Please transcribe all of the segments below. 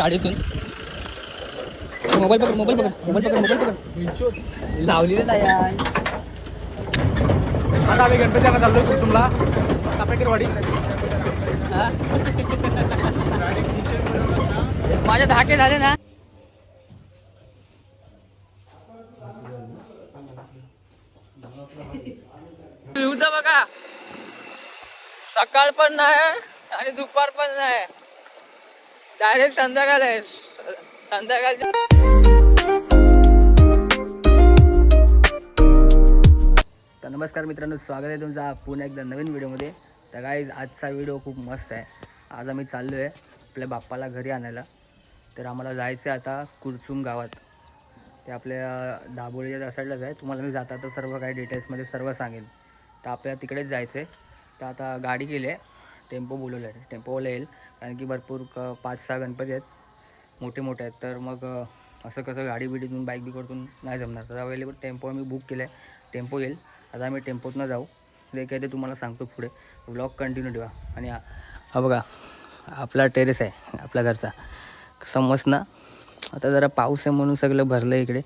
गाडीतून मोबाईल पकड लावलेलं नाही यार. आता आम्ही गणपतीला चाललोय कुर्चुमला तापेकरवाडी. माझे धाके झाले ना. बघा सकाळ पण नाही आणि दुपार पण नाही, डायरेक्ट संध्याकाळ आहे. संध्याकाळची तर नमस्कार मित्रांनो, स्वागत आहे तुमचा पुन्हा एकदा नवीन व्हिडिओमध्ये. तर गाईज आजचा व्हिडिओ खूप मस्त आहे. आज आम्ही चाललो आहे आपल्या बाप्पाला घरी आणायला. तर आम्हाला जायचं आहे आता कुर्चुम गावात. ते आपल्या दाबोळीच्या त्या साईडलाच आहे. तुम्हाला मी जाता तर सर्व काही डिटेल्समध्ये सर्व सांगेन. तर आपल्याला तिकडेच जायचं आहे. तर आता गाडी केली आहे, टेम्पो बोलवलं आहे. टेम्पोवाला येईल कारण की भरपूर 5-6 गणपती आहेत, मोठे मोठे आहेत. तर मग असं कसं गाडी बिडीतून बाईक बिकडतून नाही जमणार. तर अवेलेबल टेम्पो आम्ही बुक केलं आहे, टेम्पो येईल. आता आम्ही टेम्पोतनं जाऊ. जे काय ते तुम्हाला सांगतो पुढे. व्लॉग कंटिन्यू ठेवा. आणि हा बघा आपला टेरेस आहे आपल्या घरचा, समज ना. आता जरा पाऊस आहे म्हणून सगळं भरलं आहे इकडे.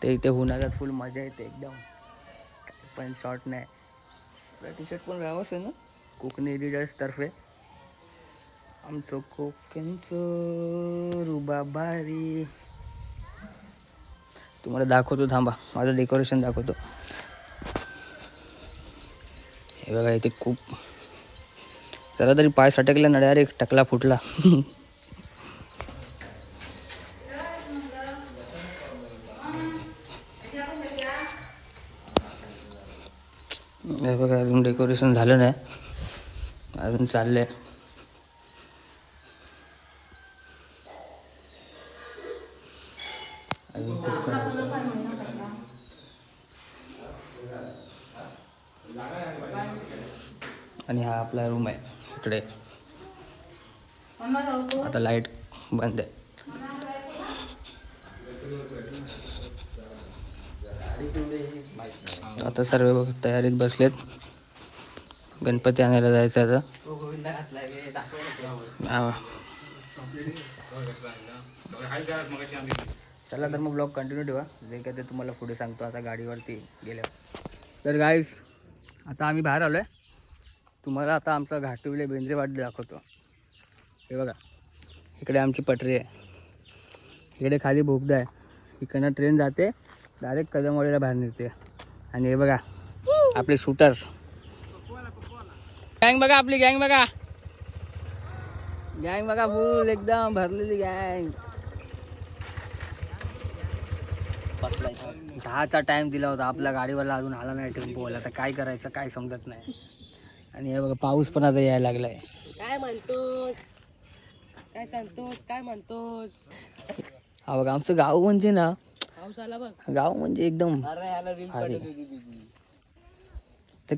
ते इथे उन्हाळ्यात फुल मजा येते एकदम. पण शॉर्ट नाही, टी शर्ट पण राहावंच आहे ना. कोकणी एडिटर्सतर्फे आमचं कोकणचं रुबाबारी. तुम्हाला दाखवतो, थांबा माझं डेकोरेशन दाखवतो. हे बघा इथे खूप जरा तरी पाय सटकला ना, डायरेक्ट टकला फुटला. हे बघा अजून डेकोरेशन झालं नाही, अजून चाललंय. आणि हा आपला रूम आहे इकडे. आता लाईट बंद आहे. आता सर्व बघ तयारीत बसलेत. गणपती आणायला जायचं आता. चला तर मग ब्लॉग कंटिन्यू ठेवा. जे काय ते तुम्हाला पुढे सांगतो आता गाडीवरती गेल्यावर. तर गाईज आता आम्ही बाहेर आलो आहे. तुम्हाला आता आमचा घाटिवले बेंद्रे वाट दाखवतो. हे बघा इकडे आमची पटरी आहे, इकडे खाली बोगदा आहे. इकडनं ट्रेन जाते डायरेक्ट कदमवाडीला बाहेर निघते. आणि हे बघा आपले शूटर गँग बघा, आपली गँग बघा. गँग बघा फुल एकदम भरलेली गँग. 10चा टाइम दिला होता, आपल्या गाडीवाला अजून आला नाही टेम्पोवाला. तर काय करायचं काय समजत नाही. आणि हे बघा पाऊस पण आता यायला लागलाय. काय म्हणतोस, काय सांगतोस, काय म्हणतोस. हा बघा आमचं गाव म्हणजे ना, पाऊस आला बघ. गाव म्हणजे एकदम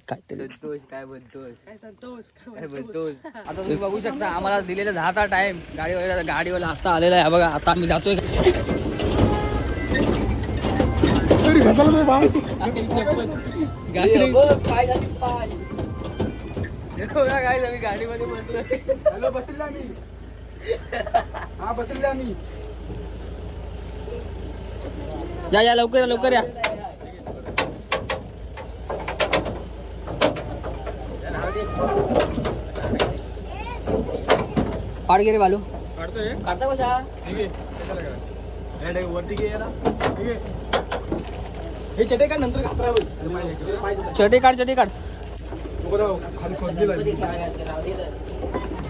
काय संतोष, काय म्हणतोस, काय सांगतोस, काय म्हणतोस. आता तुम्ही बघू शकता आम्हाला दिलेला 10चा टाइम. गाडीवाला आता आलेला आहे. बघा आता आम्ही जातोय. काय आम्ही गाडीमध्ये बसलोय. हॅलो बसले आम्ही. हा बसले आम्ही. या लवकर लवकर या. पाड गे रे बालू. काढतोय काढता कशा. वरती घे ना. हे चटे काढ नंतर घातरा. चटे काढ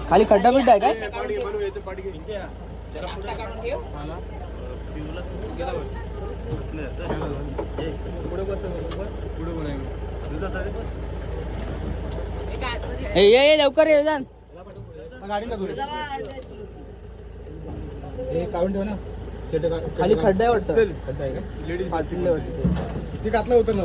खाली खड्डा बिड्डा आहे काय. ये लवकर ये जाण. काढून ठेव ना. खाली खड्डा आहे वाटतं. खड्डा आहे का लेडीज पाटील वाटतं ती घातला होतं ना.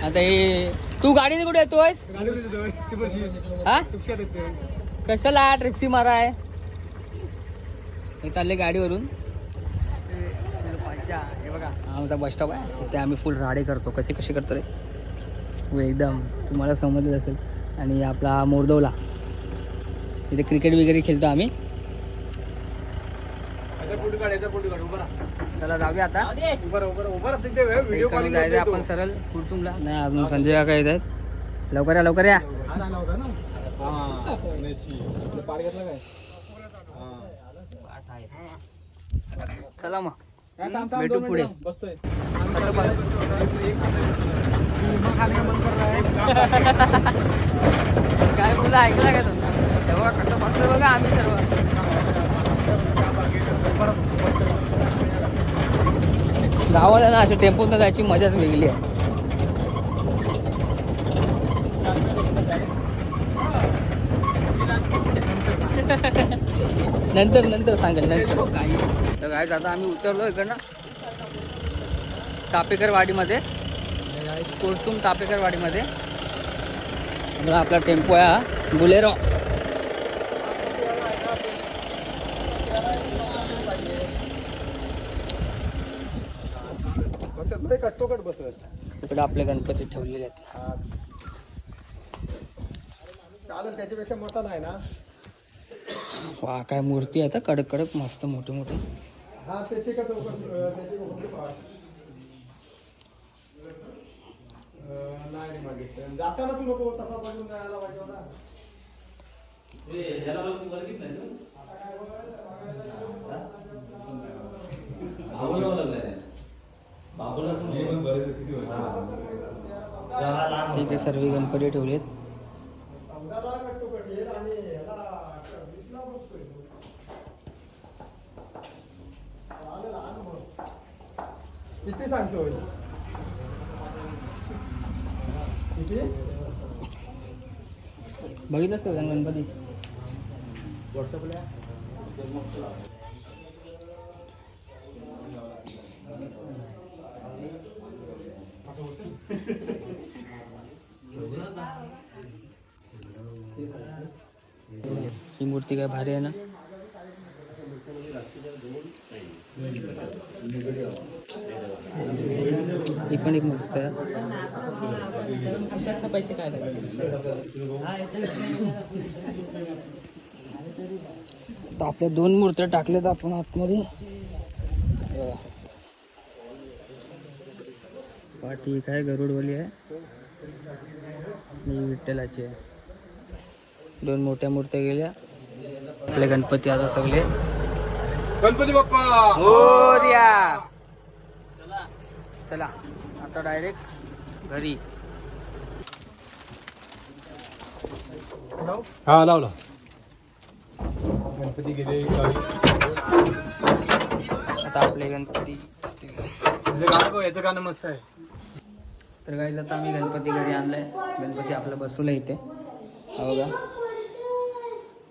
आता हे तू गाडीने कुठे येतोयस. हा कशाला ट्रिप्सी माराय. हे चालले गाडीवरून हे बघा हा आमचा बस स्टॉप आहे. इथे आम्ही फुल राडे करतो. कसे कसे करतो रे हो एकदम तुम्हाला समजलं असेल. आणि आपला मोरदवला इथे क्रिकेट वगैरे खेळतो आम्ही. चला जाऊया आता. जायचं आपण सरळ कुर्सुमला. नाही अजून संजय काका येत आहेत. लवकर या लवकर या. चला मग भेटू पुढे. काय मुलं ऐकला का तुमचा तेव्हा कसं बघतो बघा आम्ही सर्व. गावाला ना अशा टेम्पोतनं जायची मजाच वेगळी आहे. नंतर नंतर सांगेल नंतर. तर काय आता आम्ही उतरलो इकडनं तापेकर वाडीमध्ये. कोर्टूम तापेकर वाडीमध्ये आपला टेम्पो आहे हा बुलेरो. इकडे आपले गणपती ठेवलेले आहेत. चालेल त्याच्यापेक्षा मोठा नाही ना. वा काय मूर्ती आहे कडक कडक मस्त मोठी मोठी. हा त्याची का त्याची नाही मागितलं जाताना तू नको तसा बघून जायला पाहिजे होता. इथे सर्व गणपती ठेवलेत. किती सांगतोय किती बघितलंस का गणपती. ही मूर्ती काय भारी आहे ना. ही पण एक मस्त आहे. पैसे काय तर आपल्या 2 मूर्त्या टाकल्यात आपण आतमध्ये. पाठी काय गरुडवाली आहे आणि विठ्ठलाची आहे. 2 मोठ्या मूर्त्या गेल्या. आपले गणपती आता सगळे. गणपती बाप्पा मोरया. चला आता डायरेक्ट घरी. हा लावला. गणपती गेले. आता आपले गणपती गाणं याचं गाणं मस्त आहे. तर गाईज आता आम्ही गणपती घरी आणलाय. गणपती आपला बसवला इथे हा बघा.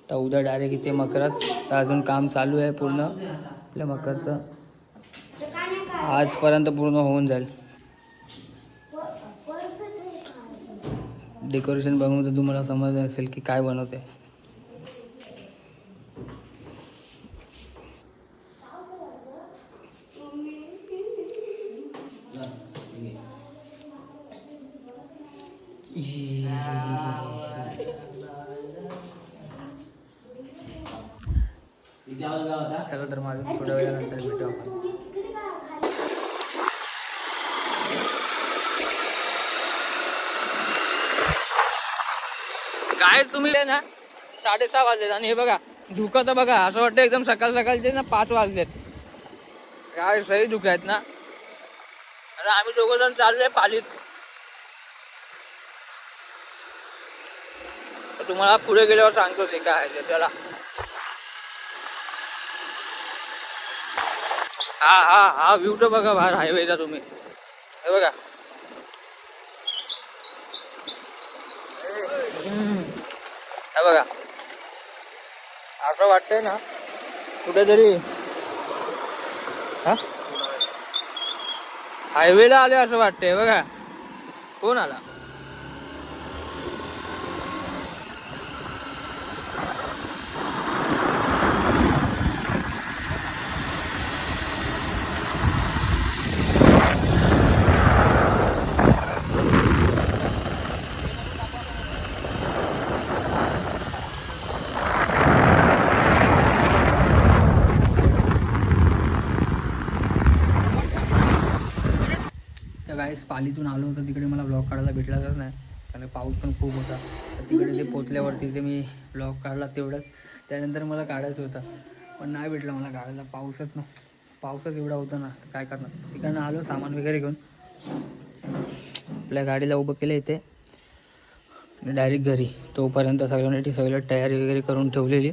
तर उद्या डायरेक्ट इथे मकरात. तर अजून काम चालू आहे पूर्ण आपल्या मकरचं. आजपर्यंत पूर्ण होऊन जाईल. डेकोरेशन बघून तर तुम्हाला समजलं असेल की काय बनवते. चला तर मग थोड्या वेळानंतर भेटू आपण. काय तुम्ही ना 6:30 वाजलेत आणि हे बघा धुकं तर बघा असं वाटतं एकदम सकाळ सकाळचे ना 5 वाजलेत. काय सही धुकं आहेत ना. आता आम्ही 2 जण चाललोय पालीत. तुम्हाला पुढे गेल्यावर सांगतो ते काय आहे. चला हा हा हा व्ह्यू तर बघा बाहेर हायवेचा तुम्ही. हे बघा हे बघा असं वाटतंय ना कुठेतरी हा हायवेला आले असं वाटतंय. बघा कोण आला. गाईस पालीतून आलो होतो तिकडे मला ब्लॉग काढायला भेटलाच नाही कारण पाऊस पण खूप होता. तर तिकडे जे पोचल्यावरती जे मी ब्लॉग काढला तेवढंच. त्यानंतर मला काढायचं होतं पण नाही भेटलं मला काढायला. पाऊसच एवढा होता ना काय करणार. तिकडनं आलो सामान वगैरे घेऊन आपल्या गाडीला उभं केलं इथे डायरेक्ट घरी. तोपर्यंत सगळं तयारी वगैरे करून ठेवलेली.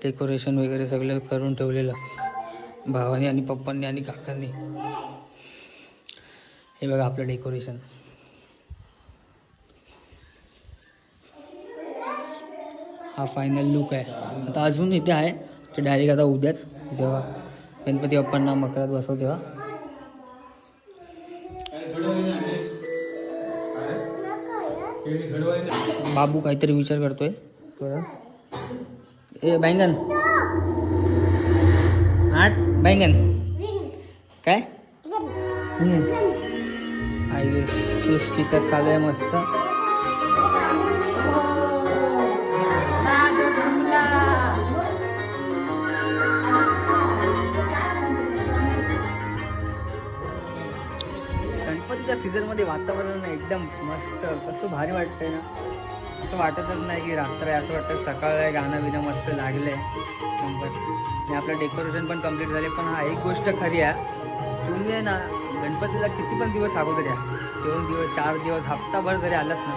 डेकोरेशन वगैरे सगळं करून ठेवलेलं भावानी आणि पप्पांनी आणि काकांनी. हे बघा आपलं डेकोरेशन. हा फायनल लुक आहे. आता अजून इथे आहे ते डायरेक्ट आता उद्याच जेव्हा गणपती बाप्पांना मकरात बसव तेव्हा. बाबू काहीतरी विचार करतोय. ए बैंगन आठ बैंगन काय आई स्पीकर चालू आहे मस्त. गणपतीच्या सीझनमध्ये वातावरण एकदम मस्त कसं भारी वाटतंय ना. असं वाटतच नाही की रात्र आहे. असं वाटतं सकाळ आहे. गाणं बिणं मस्त लागलं आहे नंबर. आणि आपलं डेकोरेशन पण कम्प्लीट झाले. पण हा एक गोष्ट खरी आहे तुम्ही आहे ना गणपतीला किती पण दिवस अगोदर या 2 दिवस 4 दिवस हप्ताभर जरी आलात ना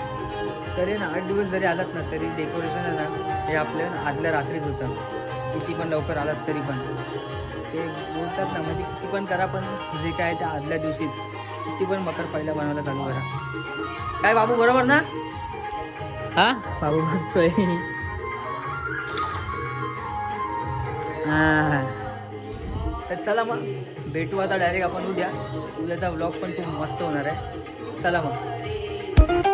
तरी ना 8 दिवस जरी आलात ना तरी डेकोरेशन आहे ना हे आपल्या आदल्या रात्रीच होतं. किती पण लवकर आलात तरी पण ते बोलतात ना म्हणजे किती पण करा पण जे काय त्या आदल्या दिवशीच किती पण मकर पहिला बनवायला चालू करा. काय बाबू बरोबर ना. हा बाबू बघतोय. हां तर चला मग भेटू आता डायरेक्ट आपण उद्याचा व्लॉग पण खूप मस्त होणार आहे. चला मग.